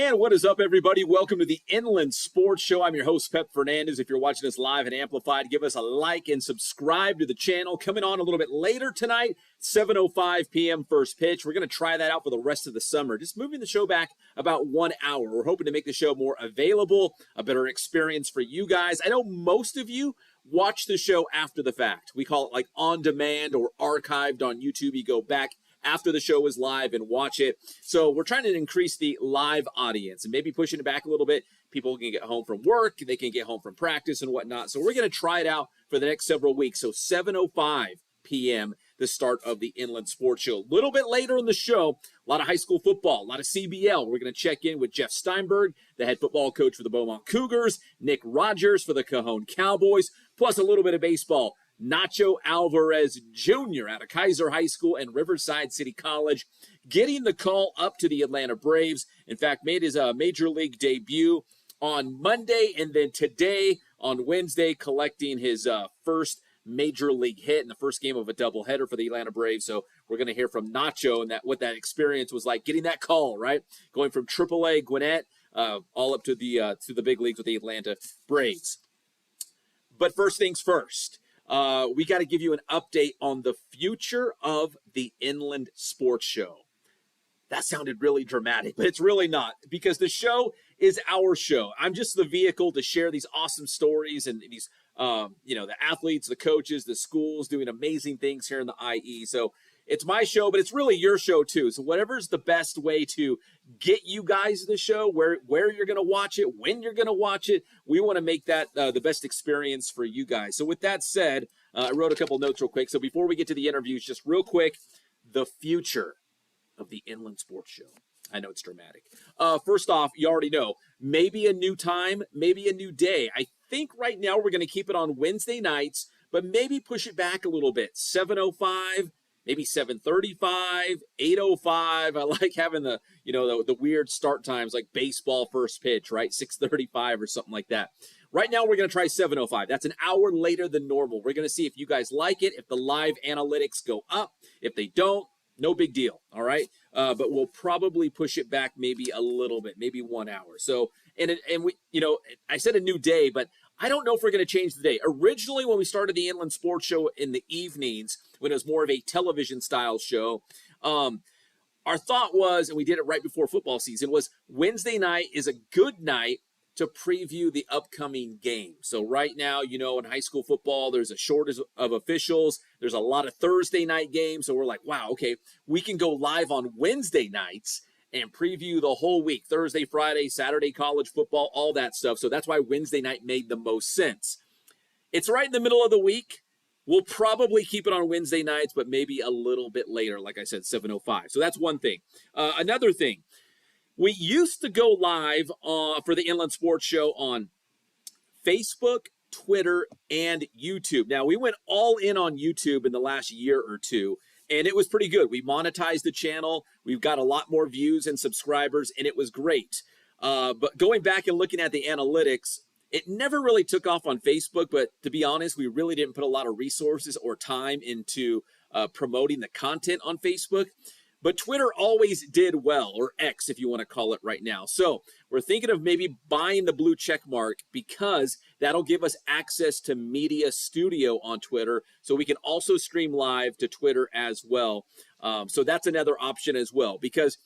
And what is up, everybody? Welcome to the Inland Sports Show. I'm your host, Pep Fernandez. If you're watching us live and amplified, give us a like and subscribe to the channel. Coming on a little bit later tonight, 7:05 p.m. first pitch. We're going to try that out for the rest of the summer. Just moving the show back about 1 hour. We're hoping to make the show more available, a better experience for you guys. I know most of you watch the show after the fact. We call it like on demand or archived on YouTube. You go back after the show is live and watch it. So we're trying to increase the live audience and maybe pushing it back a little bit. People can get home from work, they can get home from practice and whatnot. So we're going to try it out for the next several weeks. So 7:05 p.m., the start of the Inland Sports Show. A little bit later in the show, a lot of high school football, a lot of CBL. We're going to check in with Jeff Steinberg, the head football coach for the Beaumont Cougars, Nick Rogers for the Cajon Cowboys, plus a little bit of baseball. Nacho Alvarez Jr. out of Kaiser High School and Riverside City College, getting the call up to the Atlanta Braves. In fact, made his major league debut on Monday, and then today on Wednesday, collecting his first major league hit in the first game of a doubleheader for the Atlanta Braves. So we're going to hear from Nacho and what that experience was like, getting that call, right? Going from AAA Gwinnett all up to the big leagues with the Atlanta Braves. But first things first. We got to give you an update on the future of the Inland Sports Show. That sounded really dramatic, but it's really not, because the show is our show. I'm just the vehicle to share these awesome stories and these, the athletes, the coaches, the schools doing amazing things here in the IE. So it's my show, but it's really your show too. So whatever's the best way to get you guys the show, where you're going to watch it, when you're going to watch it, we want to make that the best experience for you guys. So with that said, I wrote a couple notes real quick. So before we get to the interviews, just real quick, the future of the Inland Sports Show. I know it's dramatic. First off, you already know, maybe a new time, maybe a new day. I think right now we're going to keep it on Wednesday nights, but maybe push it back a little bit. 7:05. Maybe 7:35, 8:05. I like having the weird start times like baseball first pitch, right? 6:35 or something like that. Right now, we're going to try 7:05. That's an hour later than normal. We're going to see if you guys like it, if the live analytics go up. If they don't, no big deal, all right? But we'll probably push it back maybe a little bit, maybe 1 hour. So, and we, I said a new day, but I don't know if we're going to change the day. Originally, when we started the Inland Sports Show in the evenings, when it was more of a television-style show, our thought was, and we did it right before football season, was Wednesday night is a good night to preview the upcoming game. So right now, in high school football, there's a shortage of officials. There's a lot of Thursday night games. So we're like, wow, okay, we can go live on Wednesday nights and preview the whole week, Thursday, Friday, Saturday, college football, all that stuff. So that's why Wednesday night made the most sense. It's right in the middle of the week. We'll probably keep it on Wednesday nights, but maybe a little bit later, like I said, 7:05. So that's one thing. Another thing, we used to go live for the Inland Sports Show on Facebook, Twitter, and YouTube. Now, we went all in on YouTube in the last year or two, and it was pretty good. We monetized the channel. We've got a lot more views and subscribers, and it was great. But going back and looking at the analytics, it never really took off on Facebook, but to be honest, we really didn't put a lot of resources or time into promoting the content on Facebook. But Twitter always did well, or X if you want to call it right now. So we're thinking of maybe buying the blue check mark, because that'll give us access to Media Studio on Twitter, so we can also stream live to Twitter as well. So that's another option as well, because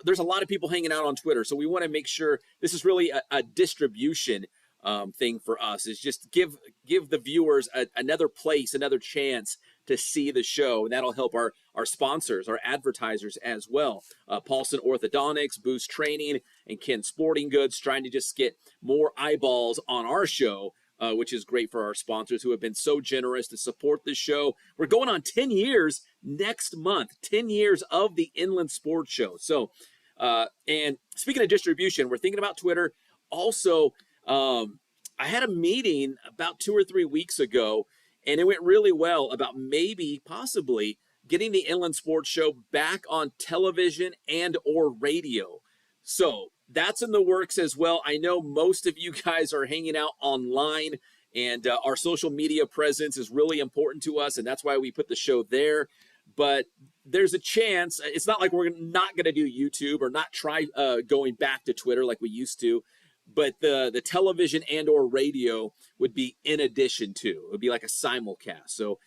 there's a lot of people hanging out on Twitter. So we want to make sure this is really a distribution thing for us, is just give the viewers another place, another chance to see the show. And that'll help our sponsors, our advertisers as well. Paulson Orthodontics, Boost Training, and Ken Sporting Goods, trying to just get more eyeballs on our show, which is great for our sponsors who have been so generous to support this show. We're going on 10 years next month, 10 years of the Inland Sports Show. So, and speaking of distribution, we're thinking about Twitter. Also, I had a meeting about 2 or 3 weeks ago, and it went really well, about maybe, possibly, getting the Inland Sports Show back on television and or radio. So that's in the works as well. I know most of you guys are hanging out online, and our social media presence is really important to us, and that's why we put the show there. but there's a chance. It's not like we're not going to do YouTube or not try going back to Twitter like we used to, but the television and or radio would be in addition to. It would be like a simulcast. So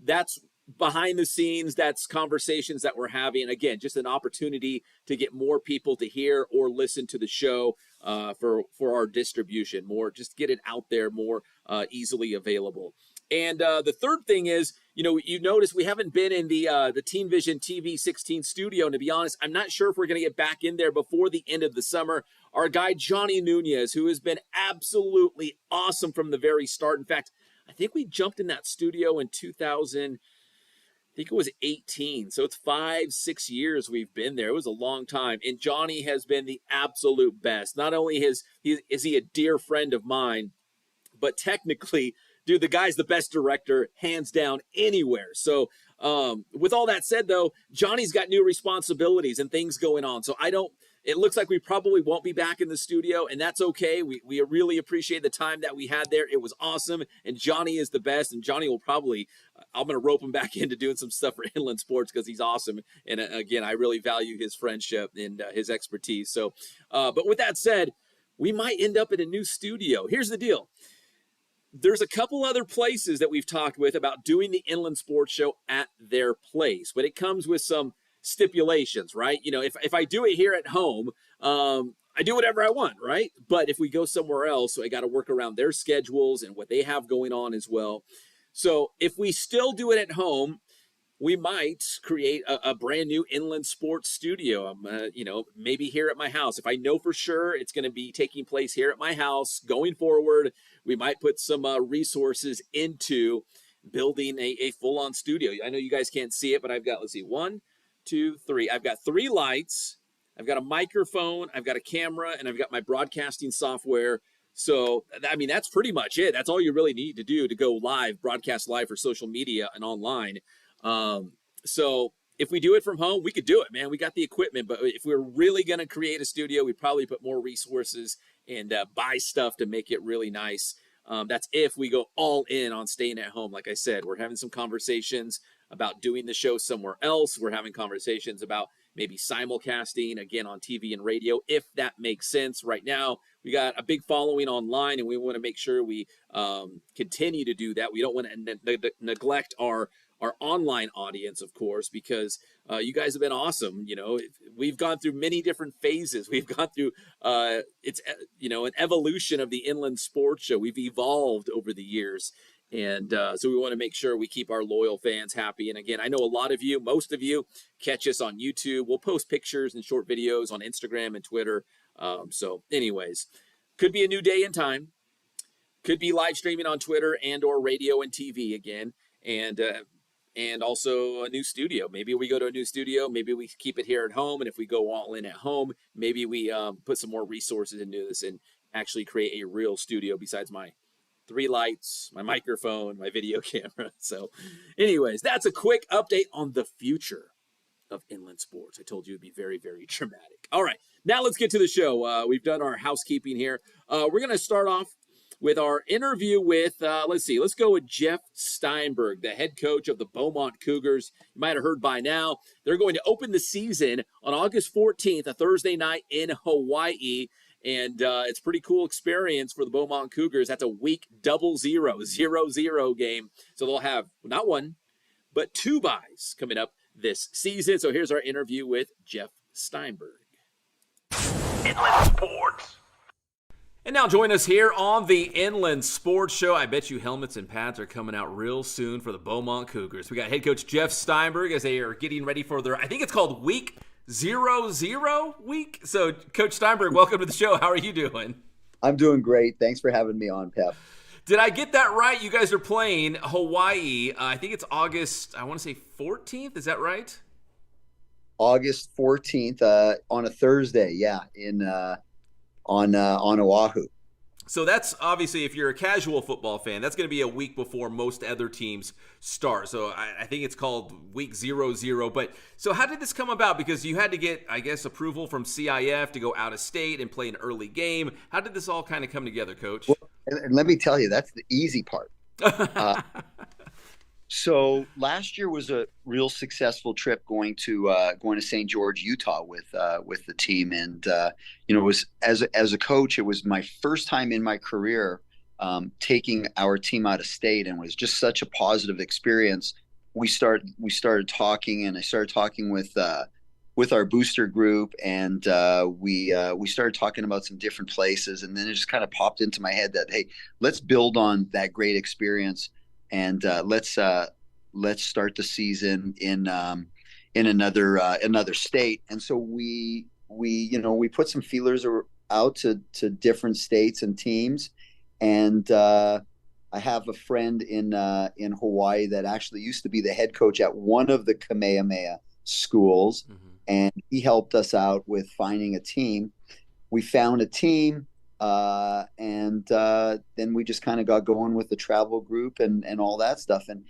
that's behind the scenes. That's conversations that we're having. Again, just an opportunity to get more people to hear or listen to the show for our distribution. More, just get it out there more easily available. And the third thing is, you notice we haven't been in the Team Vision TV 16 studio. And to be honest, I'm not sure if we're going to get back in there before the end of the summer. Our guy, Johnny Nunez, who has been absolutely awesome from the very start. In fact, I think we jumped in that studio in 2000. I think it was 18. So it's 5-6 years we've been there. It was a long time. And Johnny has been the absolute best. Not only is he a dear friend of mine, but technically, dude, the guy's the best director, hands down, anywhere. So with all that said, though, Johnny's got new responsibilities and things going on. So it looks like we probably won't be back in the studio, and that's okay. We really appreciate the time that we had there. It was awesome, and Johnny is the best, and Johnny will probably, I'm going to rope him back into doing some stuff for Inland Sports because he's awesome. And again, I really value his friendship and his expertise. So, but with that said, we might end up in a new studio. Here's the deal. There's a couple other places that we've talked with about doing the Inland Sports Show at their place, but it comes with some stipulations, right? If I do it here at home, I do whatever I want, right? But if we go somewhere else, so I got to work around their schedules and what they have going on as well. So if we still do it at home, we might create a brand new Inland Sports studio, maybe here at my house. If I know for sure it's going to be taking place here at my house going forward, we might put some resources into building a full-on studio. I know you guys can't see it, but I've got, let's see, 1, 2, 3. I've got 3 lights. I've got a microphone. I've got a camera, and I've got my broadcasting software. So, I mean, that's pretty much it. That's all you really need to do to go live, broadcast live for social media and online. So if we do it from home, we could do it, man. We got the equipment, but if we're really going to create a studio, we'd probably put more resources and buy stuff to make it really nice. That's if we go all in on staying at home. Like I said, we're having some conversations about doing the show somewhere else. We're having conversations about maybe simulcasting again on TV and radio, if that makes sense. Right now, we got a big following online, and we want to make sure we continue to do that. We don't want to neglect our online audience, of course, because you guys have been awesome. We've gone through many different phases. We've gone through an evolution of the Inland Sports Show. We've evolved over the years. And so we want to make sure we keep our loyal fans happy. And again, I know a lot of you, most of you, catch us on YouTube. We'll post pictures and short videos on Instagram and Twitter. So anyways, could be a new day and time. Could be live streaming on Twitter and or radio and TV again. And also a new studio. Maybe we go to a new studio. Maybe we keep it here at home. And if we go all in at home, maybe we put some more resources into this and actually create a real studio besides my 3 lights, my microphone, my video camera. So anyways, that's a quick update on the future of Inland Sports. I told you it'd be very, very dramatic. All right, now let's get to the show. We've done our housekeeping here. We're going to start off with our interview with, let's go with Jeff Steinberg, the head coach of the Beaumont Cougars. You might have heard by now, they're going to open the season on August 14th, a Thursday night in Hawaii. And it's a pretty cool experience for the Beaumont Cougars. That's a week 0-0 game. So they'll have not 1, but 2 byes coming up this season. So here's our interview with Jeff Steinberg. Inland Sports. And now join us here on the Inland Sports Show. I bet you helmets and pads are coming out real soon for the Beaumont Cougars. We got head coach Jeff Steinberg as they are getting ready for their, I think it's called week 0-0 week. So, Coach Steinberg, welcome to the show. How are you doing? I'm doing great. Thanks for having me on, Pep. Did I get that right? You guys are playing Hawaii. I think it's August, I want to say 14th. Is that right? August 14th on a Thursday, yeah, on Oahu. So that's obviously, if you're a casual football fan, that's going to be a week before most other teams start. So I think it's called week 0-0. But so how did this come about? Because you had to get, I guess, approval from CIF to go out of state and play an early game. How did this all kind of come together, Coach? Well, and let me tell you, that's the easy part. So last year was a real successful trip going to St. George, Utah with the team, and it was as a coach, it was my first time in my career taking our team out of state, and was just such a positive experience. We started talking, and I started talking with our booster group, and we started talking about some different places, and then it just kind of popped into my head that, hey, let's build on that great experience, and let's start the season in another state. And so we put some feelers out to different states and teams, and I have a friend in Hawaii that actually used to be the head coach at one of the Kamehameha schools, and he helped us out with finding a team. We found a team, and then we just kind of got going with the travel group and all that stuff. And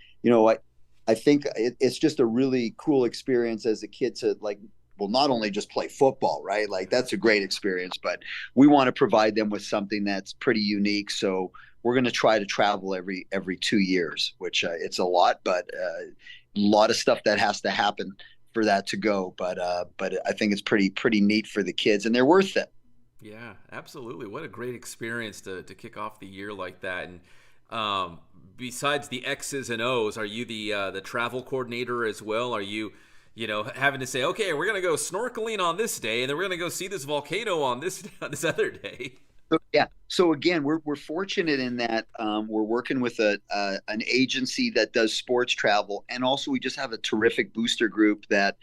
I think it's just a really cool experience as a kid to, like, well, not only just play football, right? Like, that's a great experience, but we want to provide them with something that's pretty unique. So we're going to try to travel every 2 years, which it's a lot, but a lot of stuff that has to happen for that to go. But I think it's pretty neat for the kids, and they're worth it. Yeah, absolutely. What a great experience to kick off the year like that. And besides the X's and O's, are you the travel coordinator as well? Are you having to say, okay, we're going to go snorkeling on this day, and then we're going to go see this volcano on this other day? So again, we're fortunate in that we're working with an agency that does sports travel, and also we just have a terrific booster group that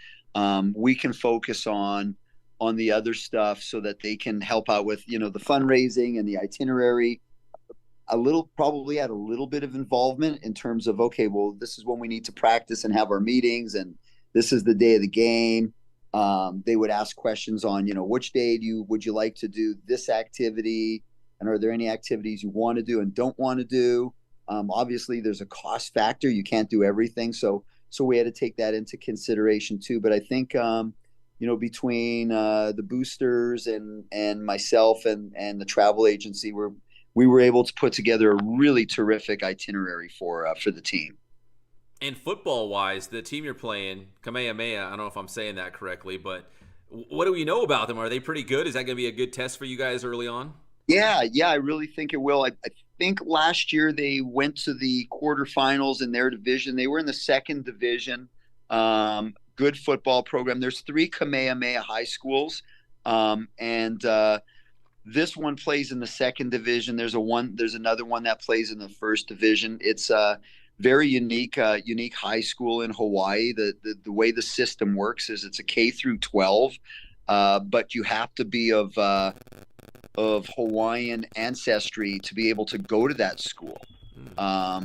we can focus on the other stuff, so that they can help out with the fundraising and the itinerary. Probably had a little bit of involvement in terms of, okay, well, this is when we need to practice and have our meetings, and this is the day of the game. They would ask questions on, which day would you like to do this activity, and are there any activities you want to do and don't want to do? Obviously, there's a cost factor; you can't do everything, so we had to take that into consideration too. But I think between the boosters and myself and the travel agency, we were able to put together a really terrific itinerary for the team. And football-wise, the team you're playing, Kamehameha, I don't know if I'm saying that correctly, but what do we know about them? Are they pretty good? Is that going to be a good test for you guys early on? Yeah, I really think it will. I think last year they went to the quarterfinals in their division. They were in the second division. Good football program. There's 3 Kamehameha high schools, and this one plays in the second division. There's another one that plays in the first division. It's very unique high school in Hawaii. The way the system works is it's a K through 12, but you have to be of Hawaiian ancestry to be able to go to that school.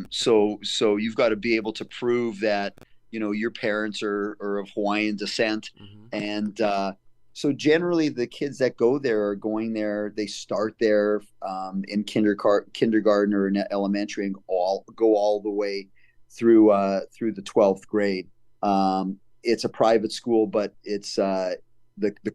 So you've got to be able to prove that your parents are of Hawaiian descent, and so generally the kids that go there are going there. They start there in kindergarten or in elementary, and go all the way through the 12th grade. It's a private school, but it's the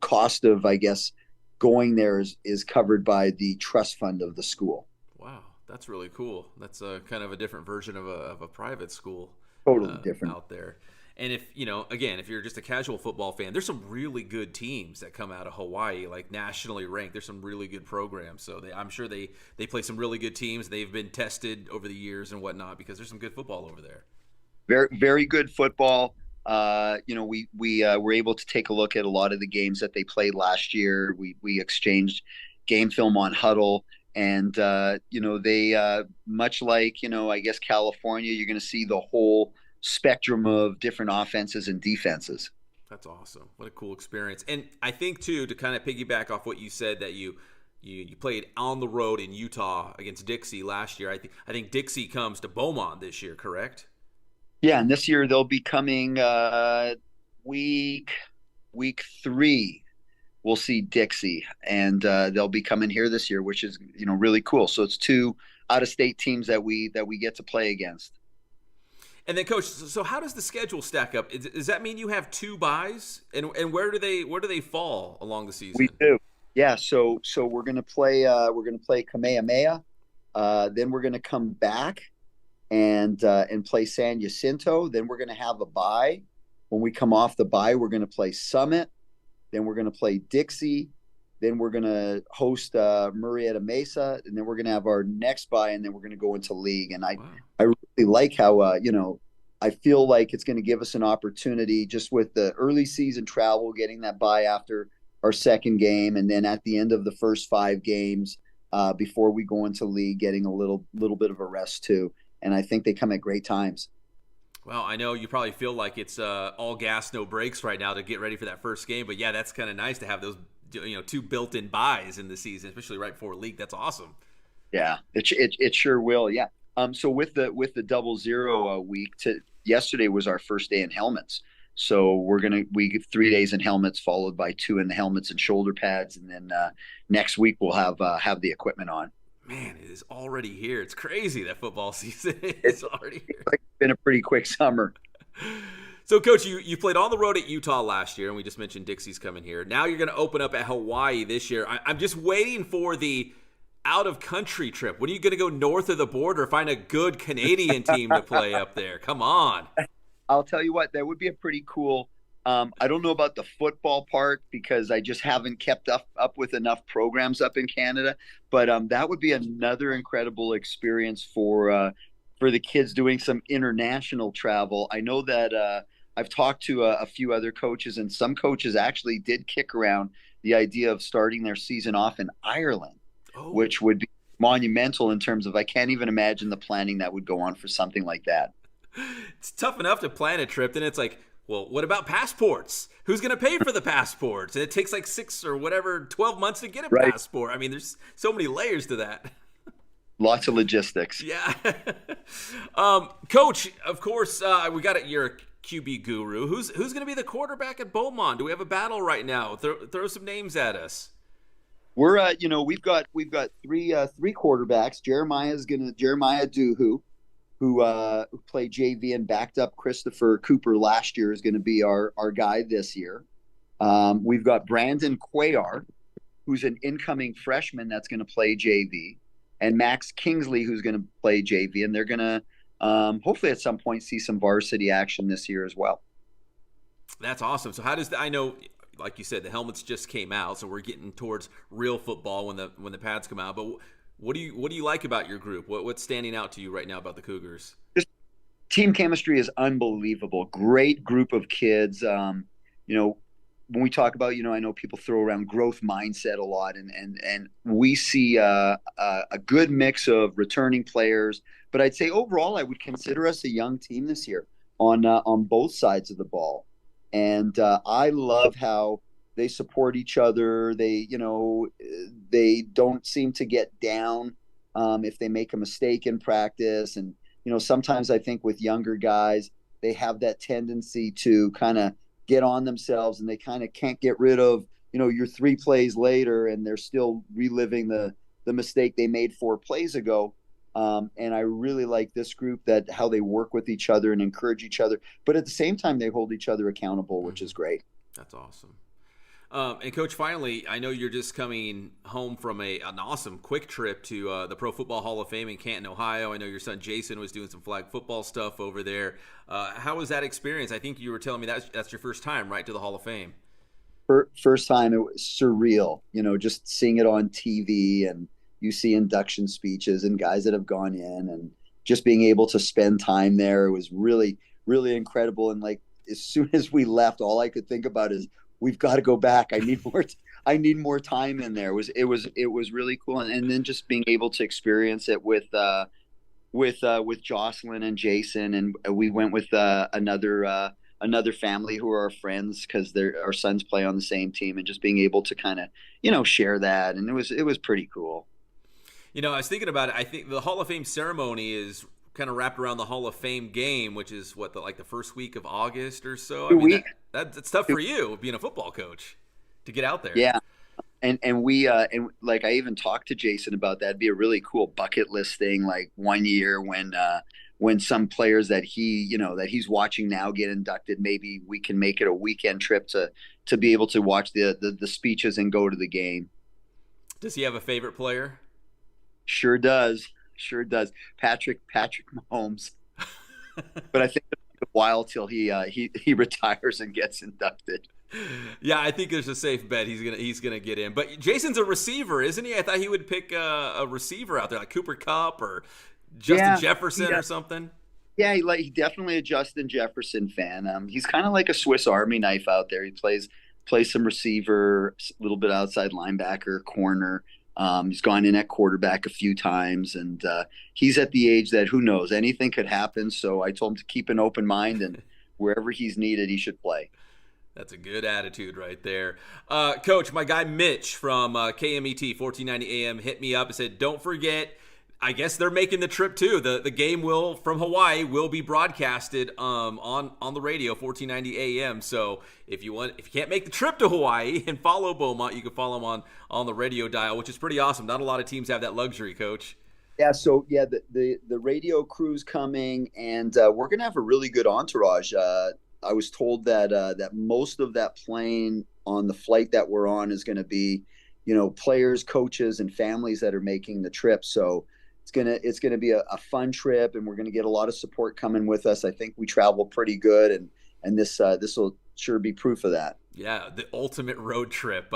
cost of, I guess, going there is covered by the trust fund of the school. Wow, that's really cool. That's kind of a different version of a private school. Totally different out there. And if you're just a casual football fan, there's some really good teams that come out of Hawaii, like nationally ranked. There's some really good programs. So I'm sure they play some really good teams. They've been tested over the years and whatnot, because there's some good football over there. Very, very good football. We were able to take a look at a lot of the games that they played last year. We exchanged game film on Huddle, and they much like I guess California, you're going to see the whole spectrum of different offenses and defenses. That's awesome. What a cool experience. And I think too, to kind of piggyback off what you said, that you played on the road in Utah against Dixie last year. I think Dixie comes to Beaumont this year, correct? Yeah, and this year they'll be coming week 3. We'll see Dixie, and they'll be coming here this year, which is really cool. So it's 2 out-of-state teams that we get to play against. And then, Coach, so how does the schedule stack up? Does that mean you have 2 byes, and where do they fall along the season? We do. Yeah. So we're gonna play Kamehameha, then we're gonna come back and play San Jacinto. Then we're going to have a bye. When we come off the bye, we're going to play Summit. Then we're going to play Dixie. Then we're going to host Murrieta Mesa, and then we're going to have our next bye, and then we're going to go into league. And I really like how I feel like it's going to give us an opportunity just with the early season travel, getting that bye after our second game, and then at the end of the first 5 games before we go into league, getting a little bit of a rest too. And I think they come at great times. Well, I know you probably feel like it's all gas, no brakes right now to get ready for that first game, but yeah, that's kind of nice to have those 2 built-in buys in the season, especially right before league. That's awesome. Yeah, it sure will. Yeah. So with the 00 week, yesterday was our first day in helmets. So we get 3 days in helmets, followed by 2 in the helmets and shoulder pads, and then next week we'll have the equipment on. Man, it is already here. It's crazy that football season is already here. It's been a pretty quick summer. So, Coach, you played on the road at Utah last year, and we just mentioned Dixie's coming here. Now you're going to open up at Hawaii this year. I'm just waiting for the out-of-country trip. When are you going to go north of the border, find a good Canadian team to play up there? Come on. I'll tell you what, that would be a pretty cool I don't know about the football part because I just haven't kept up with enough programs up in Canada, but that would be another incredible experience for the kids doing some international travel. I know that I've talked to a few other coaches, and some coaches actually did kick around the idea of starting their season off in Ireland, which would be monumental in terms of I can't even imagine the planning that would go on for something like that. It's tough enough to plan a trip, then it's like, well, what about passports? Who's going to pay for the passports? And it takes like 6 or whatever, 12 months to get a passport. I mean, there's so many layers to that. Lots of logistics. Yeah. Coach, of course, we got it. You're a QB guru. Who's going to be the quarterback at Beaumont? Do we have a battle right now? Throw some names at us. We're we've got 3 quarterbacks. Jeremiah Duhu, who played JV and backed up Christopher Cooper last year, is going to be our guy this year. We've got Brandon Cuellar, who's an incoming freshman that's going to play JV, and Max Kingsley, who's going to play JV, and they're going to hopefully at some point see some varsity action this year as well. That's awesome. So how does I know, like you said, the helmets just came out, so we're getting towards real football when the pads come out. But what do you like about your group? What's standing out to you right now about the Cougars? Just team chemistry is unbelievable. Great group of kids. When we talk about, I know people throw around growth mindset a lot, and we see a good mix of returning players. But I'd say overall, I would consider us a young team this year on both sides of the ball. And I love how they support each other. They don't seem to get down if they make a mistake in practice. And, sometimes I think with younger guys, they have that tendency to kind of get on themselves, and they kind of can't get rid of, your 3 plays later, and they're still reliving the mistake they made 4 plays ago. And I really like this group, that how they work with each other and encourage each other, but at the same time, they hold each other accountable, which is great. That's awesome. And Coach, finally, I know you're just coming home from an awesome quick trip to the Pro Football Hall of Fame in Canton, Ohio. I know your son Jason was doing some flag football stuff over there. How was that experience? I think you were telling me that's your first time, right, to the Hall of Fame. First time, it was surreal, just seeing it on TV, and you see induction speeches and guys that have gone in, and just being able to spend time there. It was really, really incredible. And like, as soon as we left, all I could think about is, we've got to go back. I need more time in there. It was really cool. And then just being able to experience it with Jocelyn and Jason. And we went with another family who are our friends, because our sons play on the same team, and just being able to kind of, share that. And it was pretty cool. I was thinking about it. I think the Hall of Fame ceremony is kind of wrapped around the Hall of Fame game, which is the first week of August or so. I mean, that's tough for you being a football coach to get out there. Yeah. And we and like, I even talked to Jason about that. It'd be a really cool bucket list thing. Like one year when some players that he's watching now get inducted, maybe we can make it a weekend trip to be able to watch the speeches and go to the game. Does he have a favorite player? Sure does. Sure does. Patrick Mahomes. But I think it'll take a while till he retires and gets inducted. Yeah, I think there's a safe bet he's gonna get in. But Jason's a receiver, isn't he? I thought he would pick a receiver out there like Cooper Kupp or Justin Jefferson or something. Yeah, he definitely a Justin Jefferson fan. He's kind of like a Swiss Army knife out there. He plays some receiver, a little bit outside linebacker, corner. He's gone in at quarterback a few times, and he's at the age that who knows, anything could happen. So I told him to keep an open mind, and wherever he's needed, he should play. That's a good attitude right there. Coach, my guy Mitch from KMET 1490 AM hit me up and said, don't forget, I guess they're making the trip too. The game from Hawaii will be broadcasted on the radio 1490 AM. So if you can't make the trip to Hawaii and follow Beaumont, you can follow them on the radio dial, which is pretty awesome. Not a lot of teams have that luxury, Coach. Yeah, so the radio crew's coming, and we're gonna have a really good entourage. I was told that most of that plane on the flight that we're on is going to be, players, coaches, and families that are making the trip. So it's gonna be a fun trip, and we're gonna get a lot of support coming with us. I think we travel pretty good, and this will sure be proof of that. Yeah, the ultimate road trip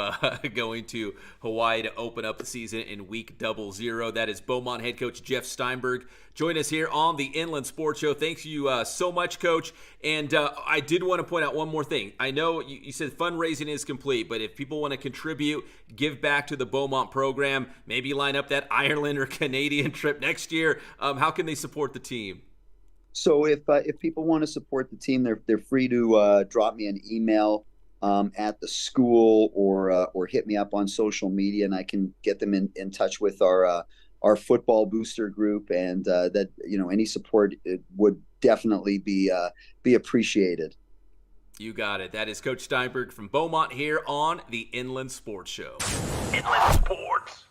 going to Hawaii to open up the season in week 00. That is Beaumont head coach Jeff Steinberg. Join us here on the Inland Sports Show. Thanks you so much, Coach. And I did want to point out one more thing. I know you said fundraising is complete, but if people want to contribute, give back to the Beaumont program, maybe line up that Ireland or Canadian trip next year, how can they support the team? So if people want to support the team, they're free to drop me an email at the school or hit me up on social media, and I can get them in touch with our football booster group, and that any support would definitely be appreciated. You got it. That is Coach Steinberg from Beaumont here on the Inland Sports Show. Inland Sports.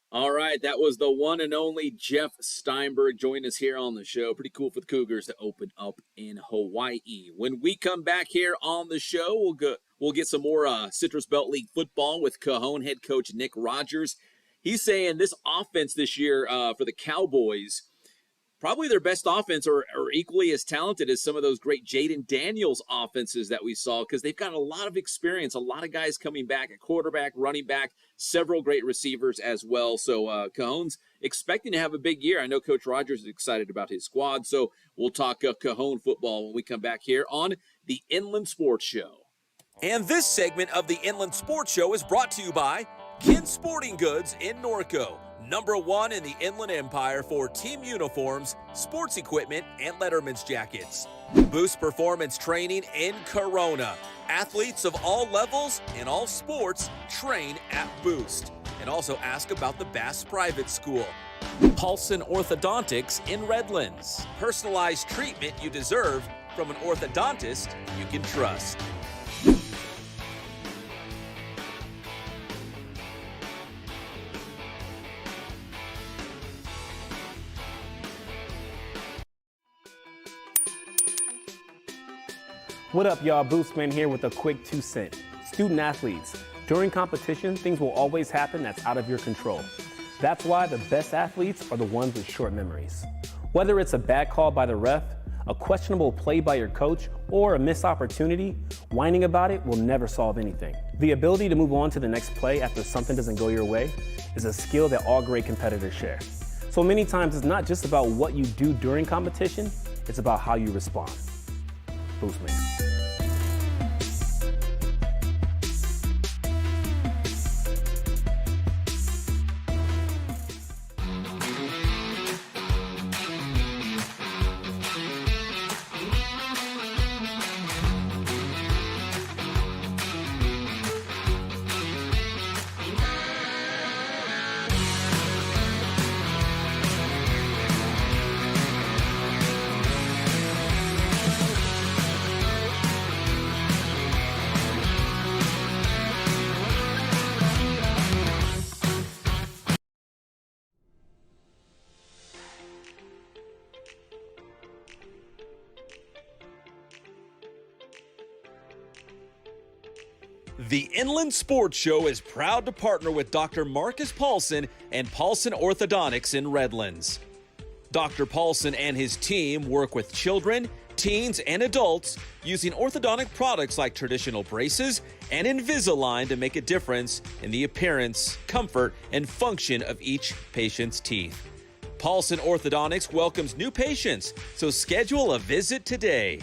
All right, that was the one and only Jeff Steinberg joining us here on the show. Pretty cool for the Cougars to open up in Hawaii. When we come back here on the show, we'll get some more Citrus Belt League football with Cajon head coach Nick Rogers. He's saying this offense this year for the Cowboys, probably their best offense or equally as talented as some of those great Jaden Daniels offenses that we saw, because they've got a lot of experience, a lot of guys coming back at quarterback, running back, several great receivers as well. So Cajon's expecting to have a big year. I know Coach Rogers is excited about his squad, so we'll talk Cajon football when we come back here on the Inland Sports Show. And this segment of the Inland Sports Show is brought to you by Kin Sporting Goods in Norco, #1 in the Inland Empire for team uniforms, sports equipment, and Letterman's jackets. Boost Performance Training in Corona. Athletes of all levels in all sports train at Boost. And also ask about the Bass Private School. Paulson Orthodontics in Redlands. Personalized treatment you deserve from an orthodontist you can trust. What up, y'all? Boostman here with a quick 2 cent. Student athletes, during competition, things will always happen that's out of your control. That's why the best athletes are the ones with short memories. Whether it's a bad call by the ref, a questionable play by your coach, or a missed opportunity, whining about it will never solve anything. The ability to move on to the next play after something doesn't go your way is a skill that all great competitors share. So many times it's not just about what you do during competition, it's about how you respond. Boostman. The Inland Sports Show is proud to partner with Dr. Marcus Paulson and Paulson Orthodontics in Redlands. Dr. Paulson and his team work with children, teens, and adults using orthodontic products like traditional braces and Invisalign to make a difference in the appearance, comfort, and function of each patient's teeth. Paulson Orthodontics welcomes new patients, so schedule a visit today.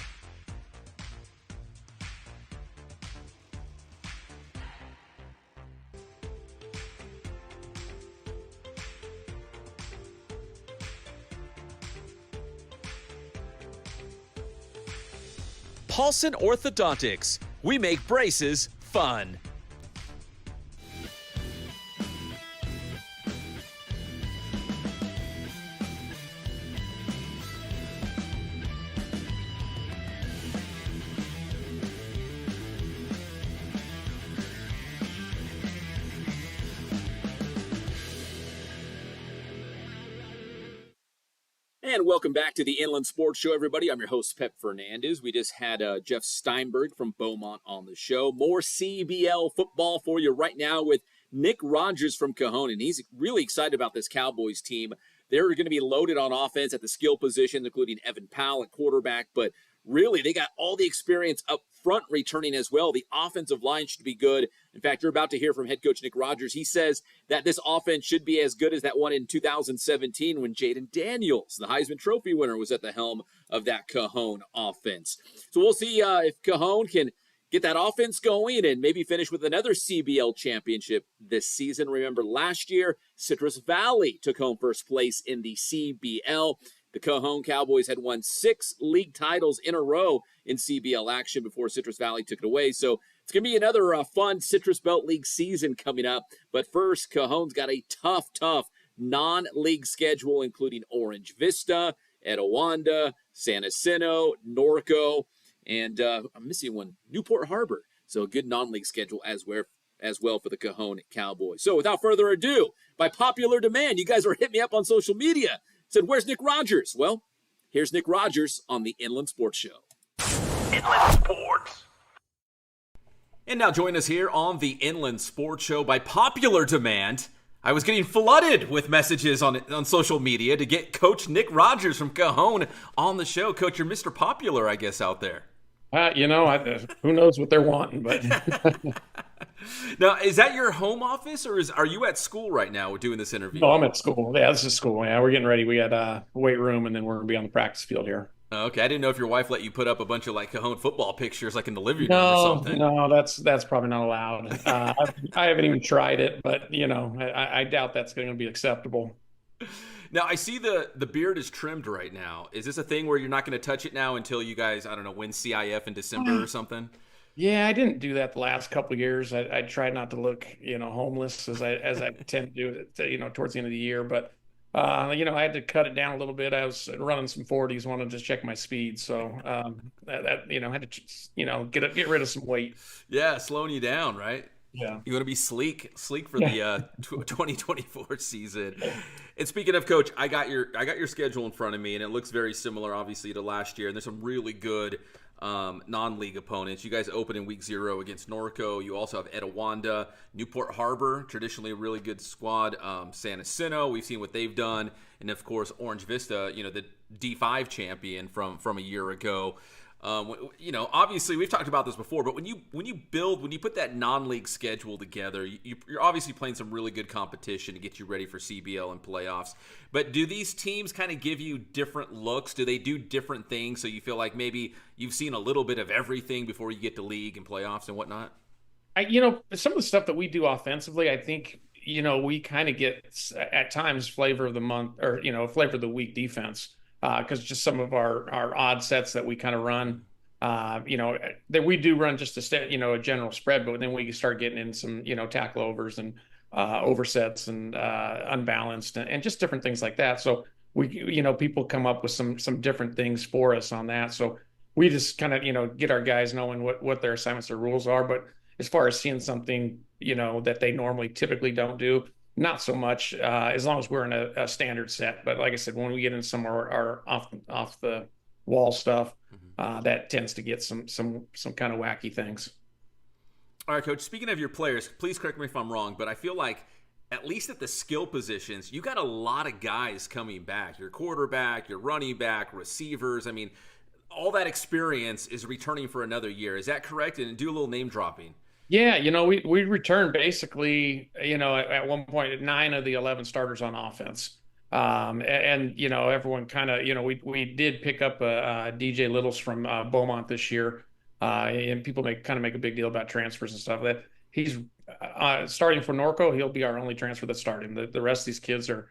Paulson Orthodontics. We make braces fun. And welcome back to the Inland Sports Show, everybody. I'm your host, Pep Fernandez. We just had Jeff Steinberg from Beaumont on the show. More CBL football for you right now with Nick Rogers from Cajon, and he's really excited about this Cowboys team. They're going to be loaded on offense at the skill position, including Evan Powell at quarterback, but really, they got all the experience up front returning as well. The offensive line should be good. In fact, you're about to hear from head coach Nick Rogers. He says that this offense should be as good as that one in 2017 when Jaden Daniels, the Heisman Trophy winner, was at the helm of that Cajon offense. So we'll see if Cajon can get that offense going and maybe finish with another CBL championship this season. Remember, last year, Citrus Valley took home first place in the CBL. The Cajon Cowboys had won 6 league titles in a row in CBL action before Citrus Valley took it away. So it's going to be another fun Citrus Belt League season coming up. But first, Cajon's got a tough non-league schedule, including Orange Vista, Etiwanda, San Jacinto, Norco, and I'm missing one, Newport Harbor. So a good non-league schedule as well for the Cajon Cowboys. So without further ado, by popular demand, you guys are hitting me up on social media. Said, where's Nick Rogers? Well, here's Nick Rogers on the Inland Sports Show. Inland Sports. And now join us here on the Inland Sports Show. By popular demand, I was getting flooded with messages on social media to get Coach Nick Rogers from Cajon on the show. Coach, you're Mr. Popular, I guess, out there. Who knows what they're wanting, but Now, is that your home office, or are you at school right now doing this interview? no, I'm at school. Yeah, this is school. Yeah, we're getting ready. We got a weight room, and then we're gonna be on the practice field here. Okay, I didn't know if your wife let you put up a bunch of Cajon football pictures in the living room or something. No, that's probably not allowed. I haven't even tried it, but I doubt that's going to be acceptable. Now, I see the beard is trimmed right now. Is this a thing where you're not going to touch it now until you guys, I don't know, win CIF in December or something? Yeah, I didn't do that the last couple of years. I tried not to look, homeless as I tend to do towards the end of the year. But, I had to cut it down a little bit. I was running some 40s, wanted to just check my speed. So I had to, get rid of some weight. Yeah, slowing you down, right? Yeah. You want to be sleek for the 2024 season. And speaking of, Coach, I got your schedule in front of me, and it looks very similar, obviously, to last year. And there's some really good non-league opponents. You guys open in week 0 against Norco. You also have Etiwanda, Newport Harbor, traditionally a really good squad. San Jacinto, we've seen what they've done, and of course Orange Vista, the D5 champion from a year ago. Obviously we've talked about this before, but when you put that non-league schedule together, you're obviously playing some really good competition to get you ready for CBL and playoffs. But do these teams kind of give you different looks? Do they do different things so you feel like maybe you've seen a little bit of everything before you get to league and playoffs and whatnot? Some of the stuff that we do offensively, I think, we kind of get at times flavor of the month or, flavor of the week defense. Because just some of our odd sets that we kind of run, that we do run just a general spread, but then we start getting in some, tackle overs and oversets and unbalanced and just different things like that. So we, people come up with some different things for us on that. So we just kind of, get our guys knowing what their assignments or rules are. But as far as seeing something, that they normally typically don't do, not so much, as long as we're in a standard set. But like I said, when we get into some of our off the wall stuff, that tends to get some kind of wacky things. All right, Coach, speaking of your players, please correct me if I'm wrong, but I feel like at least at the skill positions, you got a lot of guys coming back. Your quarterback, your running back, receivers. I mean, all that experience is returning for another year. Is that correct? And do a little name dropping. Yeah, we returned basically, at one point 9 of the 11 starters on offense. Everyone kind of, we did pick up DJ Littles from Beaumont this year. And people make a big deal about transfers and stuff. That he's starting for Norco. He'll be our only transfer that's starting. The rest of these kids are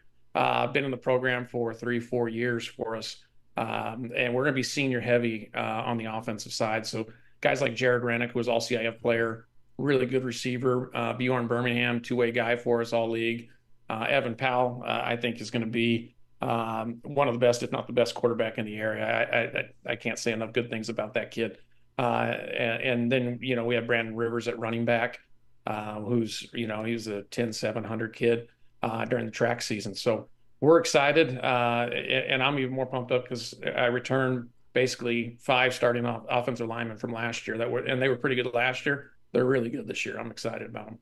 been in the program for 3-4 years for us. And we're going to be senior heavy on the offensive side. So guys like Jared Rennick, who was all CIF player, really good receiver. Bjorn Birmingham, 2-way guy for us all league. Evan Powell, I think, is going to be one of the best, if not the best quarterback in the area. I can't say enough good things about that kid. And then, we have Brandon Rivers at running back, who's, he's a 10-700 kid during the track season. So we're excited. And I'm even more pumped up because I returned basically 5 starting offensive linemen from last year and they were pretty good last year. They're really good this year. I'm excited about them.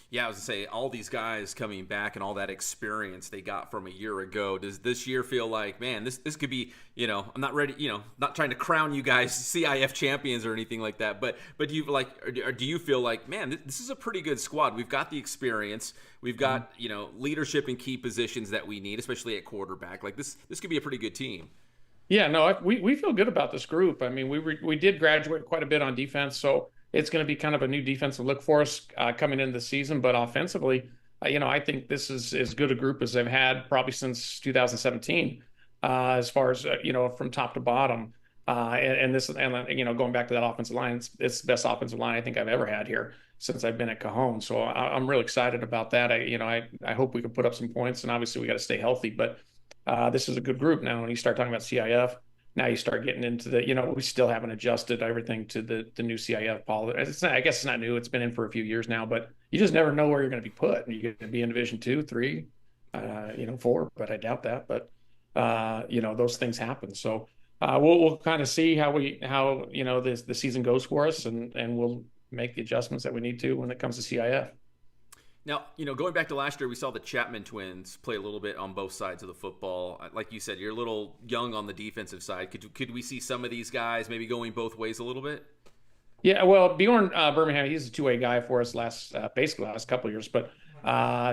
Yeah, I was going to say, all these guys coming back and all that experience they got from a year ago, does this year feel like, man, this could be, I'm not ready, not trying to crown you guys CIF champions or anything like that, but do you feel like, man, this is a pretty good squad. We've got the experience. We've got, leadership in key positions that we need, especially at quarterback. Like this could be a pretty good team. Yeah, no, we feel good about this group. I mean, we did graduate quite a bit on defense, so it's going to be kind of a new defensive look for us coming into the season. But offensively, I think this is as good a group as they've had probably since 2017, as far as, from top to bottom. Going back to that offensive line, it's the best offensive line I think I've ever had here since I've been at Cajon. So I'm really excited about that. I hope we can put up some points, and obviously we got to stay healthy. But this is a good group now. When you start talking about CIF, now you start getting into we still haven't adjusted everything to the new CIF policy. I guess it's not new. It's been in for a few years now, but you just never know where you're going to be put. You're going to be in Division 2, 3, 4, but I doubt that. But, those things happen. So we'll kind of see how the season goes for us, and we'll make the adjustments that we need to when it comes to CIF. Now, going back to last year, we saw the Chapman twins play a little bit on both sides of the football. Like you said, you're a little young on the defensive side. Could we see some of these guys maybe going both ways a little bit? Yeah, well, Bjorn Birmingham, he's a 2-way guy for us last couple of years, but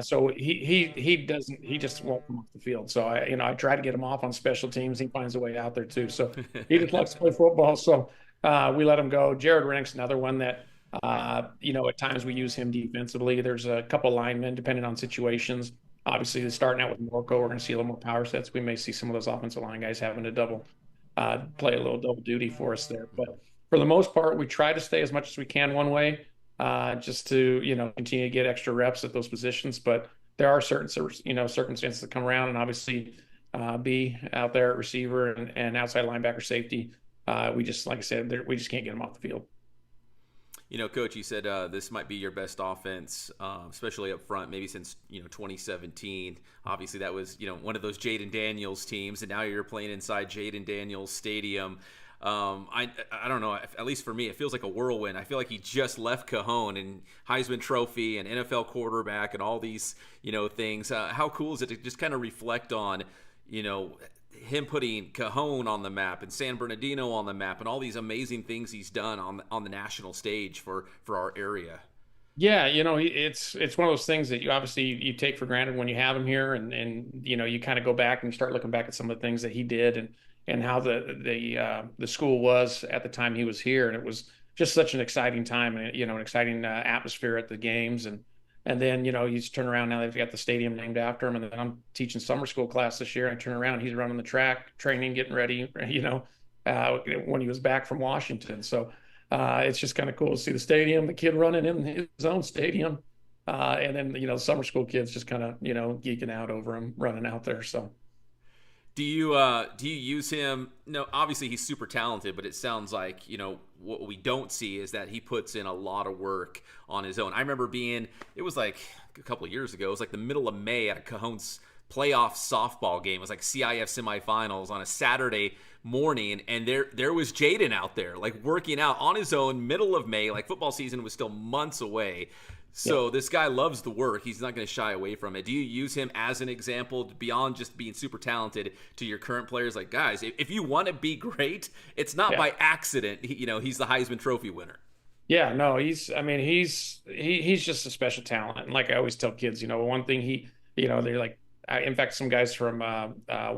so he just won't come off the field. So I try to get him off on special teams. He finds a way out there too. So he just likes to play football. So we let him go. Jared Rennick's another one that. At times we use him defensively. There's a couple linemen depending on situations. Obviously, starting out with Norco, we're going to see a little more power sets. We may see some of those offensive line guys having to play a little double duty for us there. But for the most part, we try to stay as much as we can one way, just to continue to get extra reps at those positions. But there are certain circumstances that come around, and obviously, B out there at receiver and outside linebacker safety. We just, like I said, we just can't get them off the field. Coach, you said this might be your best offense, especially up front, maybe since 2017. Obviously, that was one of those Jaden Daniels teams, and now you're playing inside Jaden Daniels Stadium. I don't know. At least for me, it feels like a whirlwind. I feel like he just left Cajon and Heisman Trophy and NFL quarterback and all these things. How cool is it to just kind of reflect on him putting Cajon on the map and San Bernardino on the map and all these amazing things he's done on the national stage for our area. Yeah, it's one of those things that you take for granted when you have him here, and you kind of go back and start looking back at some of the things that he did and how the school was at the time he was here, and it was just such an exciting time and an exciting atmosphere at the games, and then, you turn around, now they've got the stadium named after him. And then I'm teaching summer school class this year. I turn around, he's running the track, training, getting ready, when he was back from Washington. So it's just kind of cool to see the stadium, the kid running in his own stadium. And then, summer school kids just kind of, geeking out over him running out there. So. Do you use him? No, obviously he's super talented, but it sounds like, what we don't see is that he puts in a lot of work on his own. I remember it was like a couple of years ago, it was like the middle of May at a Cajon's playoff softball game. It was like CIF semifinals on a Saturday morning, and there was Jaden out there, like, working out on his own, middle of May, like football season was still months away. So this guy loves the work. He's not going to shy away from it. Do you use him as an example beyond just being super talented to your current players? Like, guys, if you want to be great, it's not by accident. He's the Heisman Trophy winner. Yeah, no, he's just a special talent. And like I always tell kids, one thing they're like, in fact, some guys from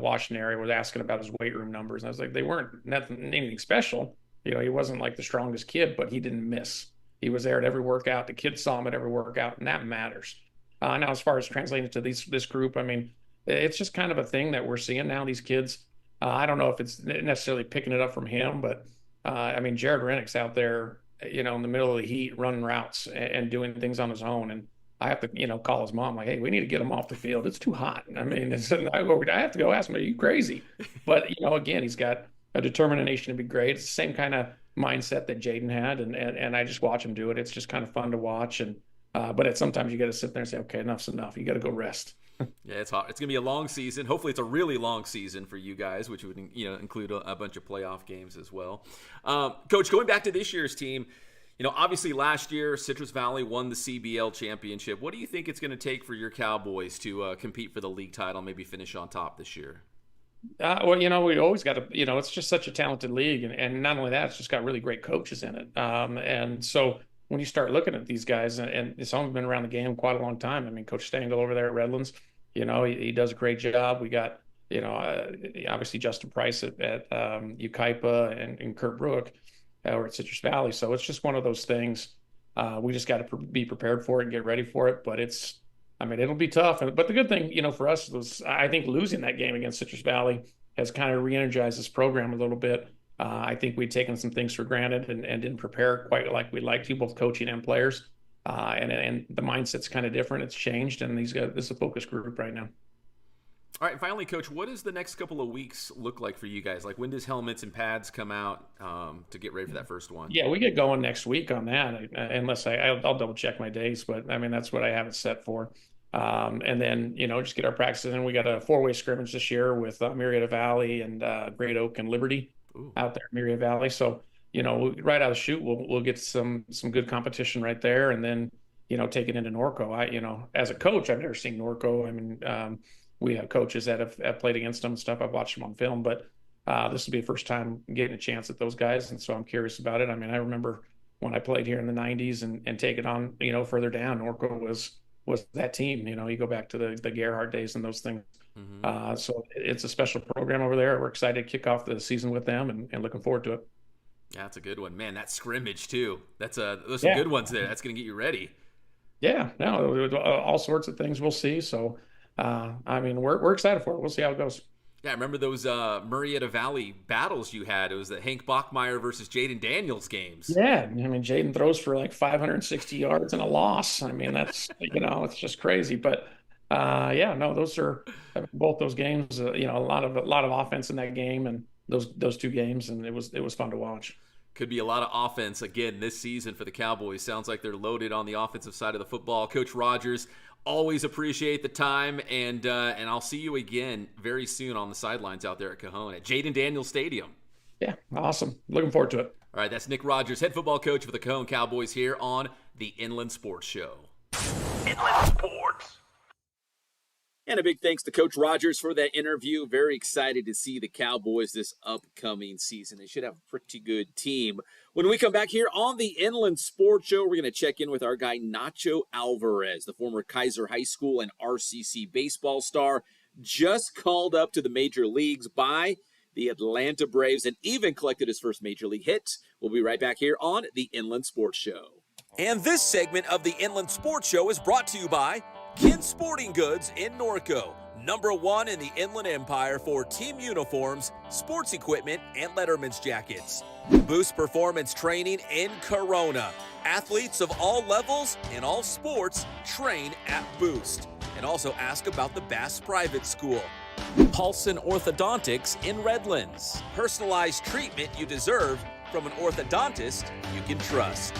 Washington area was asking about his weight room numbers. And I was like, they weren't anything special. He wasn't like the strongest kid, but he didn't miss. He was there at every workout. The kids saw him at every workout, and that matters. Now, as far as translating to this group, I mean, it's just kind of a thing that we're seeing now, these kids. I don't know if it's necessarily picking it up from him, but, Jared Rennick's out there, in the middle of the heat, running routes and doing things on his own. And I have to, call his mom, like, hey, we need to get him off the field. It's too hot. I have to go ask him, are you crazy? But, again, he's got a determination to be great. It's the same kind of mindset that Jaden had, and I just watch him do it. It's just kind of fun to watch, and but sometimes you got to sit there and say, okay, enough's enough. You got to go rest. Yeah, it's hot. It's gonna be a long season. Hopefully, it's a really long season for you guys, which would include a bunch of playoff games as well. Coach, going back to this year's team, obviously last year Citrus Valley won the CBL championship. What do you think it's going to take for your Cowboys to compete for the league title, maybe finish on top this year? We always got to, it's just such a talented league. And not only that, it's just got really great coaches in it. And so when you start looking at these guys, and some have been around the game quite a long time. I mean, Coach Stengel over there at Redlands, he does a great job. We got, obviously Justin Price at Ukaipa and Kurt Brook or at Citrus Valley. So it's just one of those things. We just got to be prepared for it and get ready for it. But it'll be tough. But the good thing, for us was, I think, losing that game against Citrus Valley has kind of re-energized this program a little bit. I think we'd taken some things for granted and didn't prepare quite like we'd like to, both coaching and players. And the mindset's kind of different. It's changed, and this is a focus group right now. All right, finally, Coach, what does the next couple of weeks look like for you guys? Like, when does helmets and pads come out to get ready for that first one? Yeah, we get going next week on that, unless I'll double check my days, but that's what I have it set for. And then, just get our practices in. We got a 4-way scrimmage this year with Marietta Valley and Great Oak and Liberty out there in Marietta Valley. So, right out of the chute, we'll get some good competition right there. And then, take it into Norco. As a coach, I've never seen Norco. We have coaches that have played against them and stuff. I've watched them on film, but this will be the first time getting a chance at those guys. And so I'm curious about it. I remember when I played here in the 90s and take it on, further down, Norco was that team. You go back to the Gerhardt days and those things. Mm-hmm. So it's a special program over there. We're excited to kick off the season with them and looking forward to it. Yeah, that's a good one, man. That scrimmage too. Those are good ones there. That's going to get you ready. Yeah, no, all sorts of things we'll see. So, we're excited for it. We'll see how it goes. Yeah, I remember those Marietta Valley battles you had. It was the Hank Bachmeyer versus Jaden Daniels games. Yeah, Jaden throws for like 560 yards and a loss. That's it's just crazy. But those are both those games. A lot of offense in that game and those two games, and it was fun to watch. Could be a lot of offense again this season for the Cowboys. Sounds like they're loaded on the offensive side of the football. Coach Rogers, always appreciate the time, and I'll see you again very soon on the sidelines out there at Cajon at Jaden Daniels Stadium. Yeah, awesome. Looking forward to it. All right, that's Nick Rogers, head football coach for the Cajon Cowboys here on the Inland Sports Show. Inland Sports. And a big thanks to Coach Rogers for that interview. Very excited to see the Cowboys this upcoming season. They should have a pretty good team. When we come back here on the Inland Sports Show, we're going to check in with our guy Nacho Alvarez, the former Kaiser High School and RCC baseball star, just called up to the major leagues by the Atlanta Braves and even collected his first major league hit. We'll be right back here on the Inland Sports Show. And this segment of the Inland Sports Show is brought to you by Kin Sporting Goods in Norco, #1 in the Inland Empire for team uniforms, sports equipment, and Letterman's jackets. Boost Performance Training in Corona. Athletes of all levels in all sports train at Boost. And also ask about the Bass Private School. Paulson Orthodontics in Redlands. Personalized treatment you deserve from an orthodontist you can trust.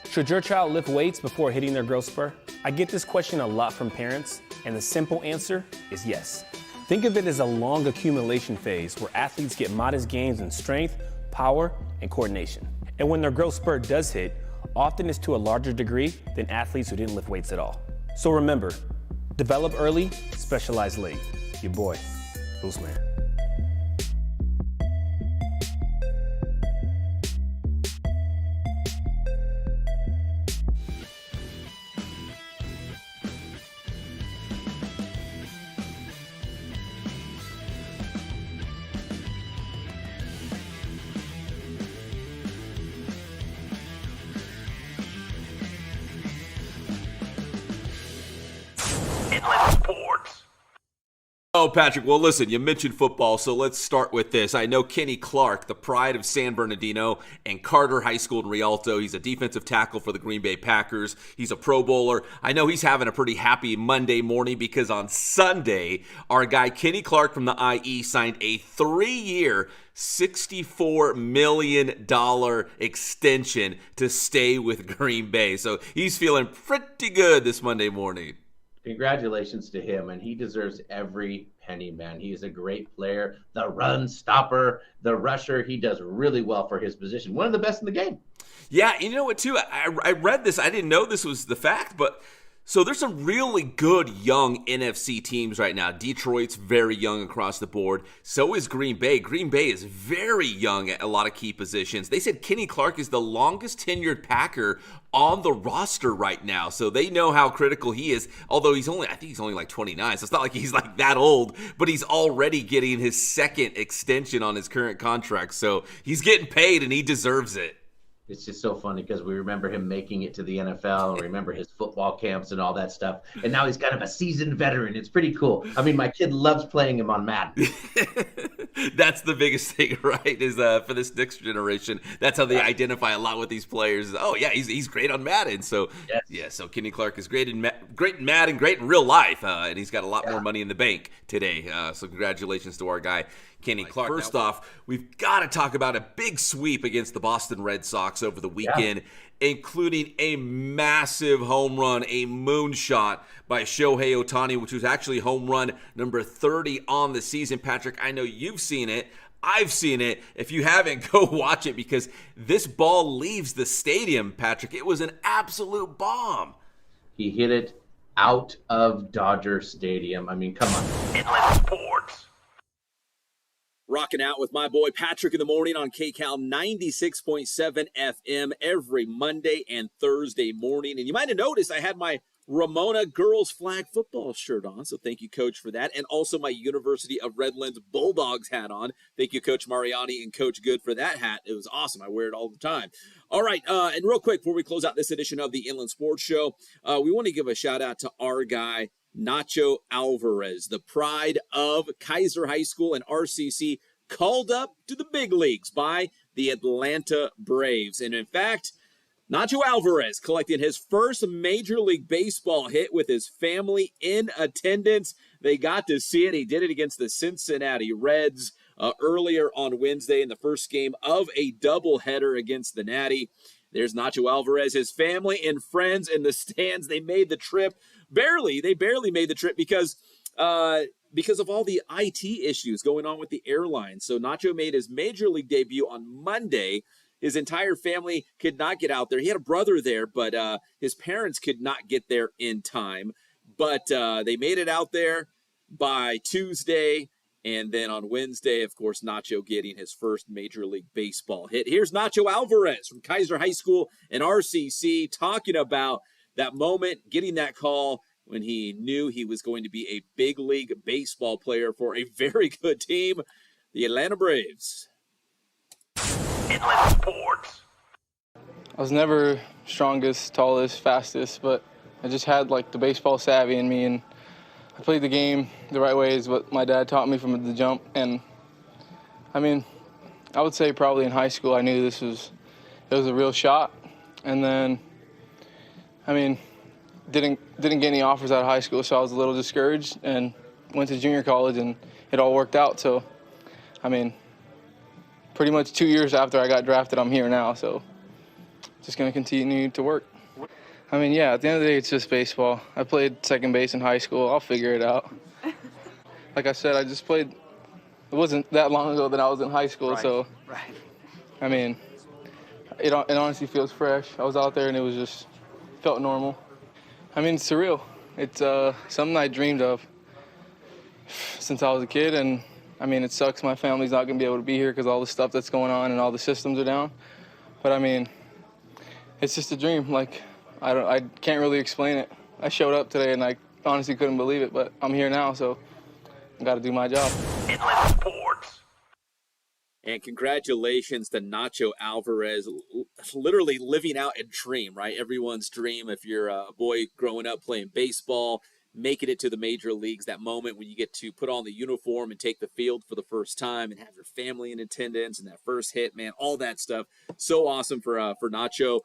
Should your child lift weights before hitting their growth spur? I get this question a lot from parents, and the simple answer is yes. Think of it as a long accumulation phase where athletes get modest gains in strength, power, and coordination. And when their growth spurt does hit, often it's to a larger degree than athletes who didn't lift weights at all. So remember, develop early, specialize late. Your boy, Boost Man. Oh, Patrick, well, listen, you mentioned football, so let's start with this. I know Kenny Clark, the pride of San Bernardino and Carter High School in Rialto. He's a defensive tackle for the Green Bay Packers. He's a Pro Bowler. I know he's having a pretty happy Monday morning because on Sunday, our guy Kenny Clark from the IE signed a 3-year, $64 million extension to stay with Green Bay. So he's feeling pretty good this Monday morning. Congratulations to him, and he deserves every penny, man. He is a great player, the run stopper, the rusher. He does really well for his position. One of the best in the game. Yeah, you know what, too? I read this. I didn't know this was the fact, but so there's some really good young NFC teams right now. Detroit's very young across the board. So is Green Bay. Green Bay is very young at a lot of key positions. They said Kenny Clark is the longest tenured Packer on the roster right now. So they know how critical he is. Although I think he's only like 29. So it's not like he's like that old, but he's already getting his second extension on his current contract. So he's getting paid and he deserves it. It's just so funny because we remember him making it to the NFL and remember his football camps and all that stuff. And now he's kind of a seasoned veteran. It's pretty cool. I mean, my kid loves playing him on Madden. That's the biggest thing, right? Is for this next generation, that's how they identify a lot with these players. Oh yeah, he's great on Madden. So yes. Yeah, so Kenny Clark is great in Madden, great in real life, and he's got a lot more money in the bank today. So congratulations to our guy Kenny Clark. First off, we've got to talk about a big sweep against the Boston Red Sox over the weekend, including a massive home run, a moonshot by Shohei Ohtani, which was actually home run number 30 on the season. Patrick, I know you've seen it. I've seen it. If you haven't, go watch it because this ball leaves the stadium, Patrick. It was an absolute bomb. He hit it out of Dodger Stadium. I mean, come on. Inland Sports. Rocking out with my boy Patrick in the morning on KCAL 96.7 FM every Monday and Thursday morning. And you might have noticed I had my Ramona girls flag football shirt on. So thank you, Coach, for that. And also my University of Redlands Bulldogs hat on. Thank you, Coach Mariani and Coach Good, for that hat. It was awesome. I wear it all the time. All right. And real quick, before we close out this edition of the Inland Sports Show, we want to give a shout out to our guy, Nacho Alvarez, the pride of Kaiser High School and RCC, called up to the big leagues by the Atlanta Braves. And in fact, Nacho Alvarez collected his first Major League Baseball hit with his family in attendance. They got to see it. He did it against the Cincinnati Reds earlier on Wednesday in the first game of a doubleheader against the Natty. There's Nacho Alvarez, his family and friends in the stands. They made the trip. They barely made the trip because of all the IT issues going on with the airline. So Nacho made his Major League debut on Monday. His entire family could not get out there. He had a brother there, but his parents could not get there in time. But they made it out there by Tuesday. And then on Wednesday, of course, Nacho getting his first Major League Baseball hit. Here's Nacho Alvarez from Kaiser High School and RCC talking about that moment, getting that call when he knew he was going to be a big league baseball player for a very good team, the Atlanta Braves. Inland Sports. I was never strongest, tallest, fastest, but I just had like the baseball savvy in me, and I played the game the right way is what my dad taught me from the jump. And I mean, I would say probably in high school I knew it was a real shot. And then, I mean, didn't get any offers out of high school, so I was a little discouraged and went to junior college, and it all worked out. So, I mean, pretty much 2 years after I got drafted, I'm here now. So just going to continue to work. I mean, yeah, at the end of the day, it's just baseball. I played second base in high school. I'll figure it out. Like I said, I just played. It wasn't that long ago that I was in high school, so I mean, it honestly feels fresh. I was out there and it was just felt normal. I mean, it's surreal. It's something I dreamed of since I was a kid, and I mean, it sucks my family's not gonna be able to be here because all the stuff that's going on and all the systems are down. But I mean, it's just a dream. Like, I can't really explain it. I showed up today and I honestly couldn't believe it, but I'm here now, so I got to do my job. Inland Sports. And congratulations to Nacho Alvarez, literally living out a dream, right? Everyone's dream. If you're a boy growing up playing baseball, making it to the major leagues, that moment when you get to put on the uniform and take the field for the first time and have your family in attendance and that first hit, man, all that stuff. So awesome for Nacho.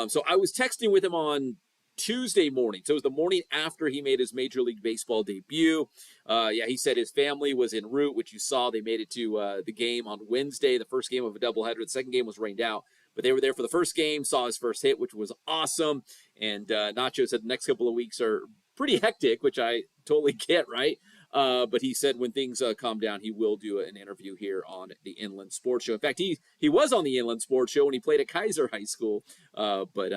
So I was texting with him on Tuesday morning. So it was the morning after he made his Major League Baseball debut. He said his family was en route, which you saw. They made it to the game on Wednesday, the first game of a doubleheader. The second game was rained out, but they were there for the first game, saw his first hit, which was awesome. And Nacho said the next couple of weeks are pretty hectic, which I totally get, right? But he said when things calm down, he will do an interview here on the Inland Sports Show. In fact, he was on the Inland Sports Show when he played at Kaiser High School, but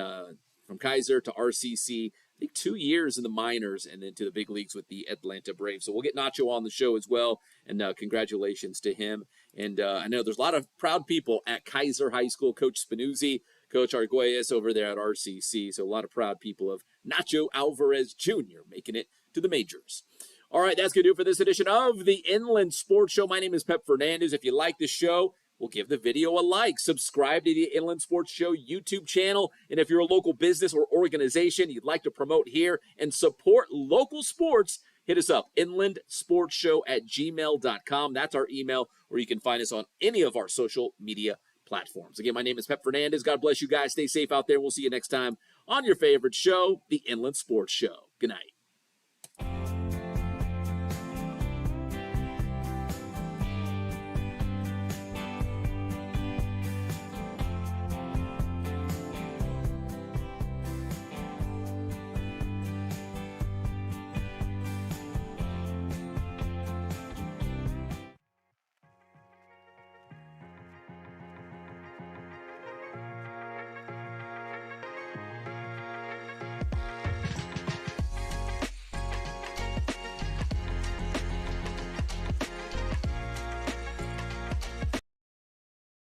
from Kaiser to RCC, I think 2 years in the minors and then to the big leagues with the Atlanta Braves. So we'll get Nacho on the show as well, and congratulations to him. And I know there's a lot of proud people at Kaiser High School. Coach Spinuzzi, Coach Arguelles over there at RCC. So a lot of proud people of Nacho Alvarez Jr. making it to the majors. All right, that's going to do it for this edition of the Inland Sports Show. My name is Pep Fernandez. If you like the show, we'll give the video a like. Subscribe to the Inland Sports Show YouTube channel. And if you're a local business or organization you'd like to promote here and support local sports, hit us up, inlandsportshow@gmail.com. That's our email, or you can find us on any of our social media platforms. Again, my name is Pep Fernandez. God bless you guys. Stay safe out there. We'll see you next time on your favorite show, the Inland Sports Show. Good night.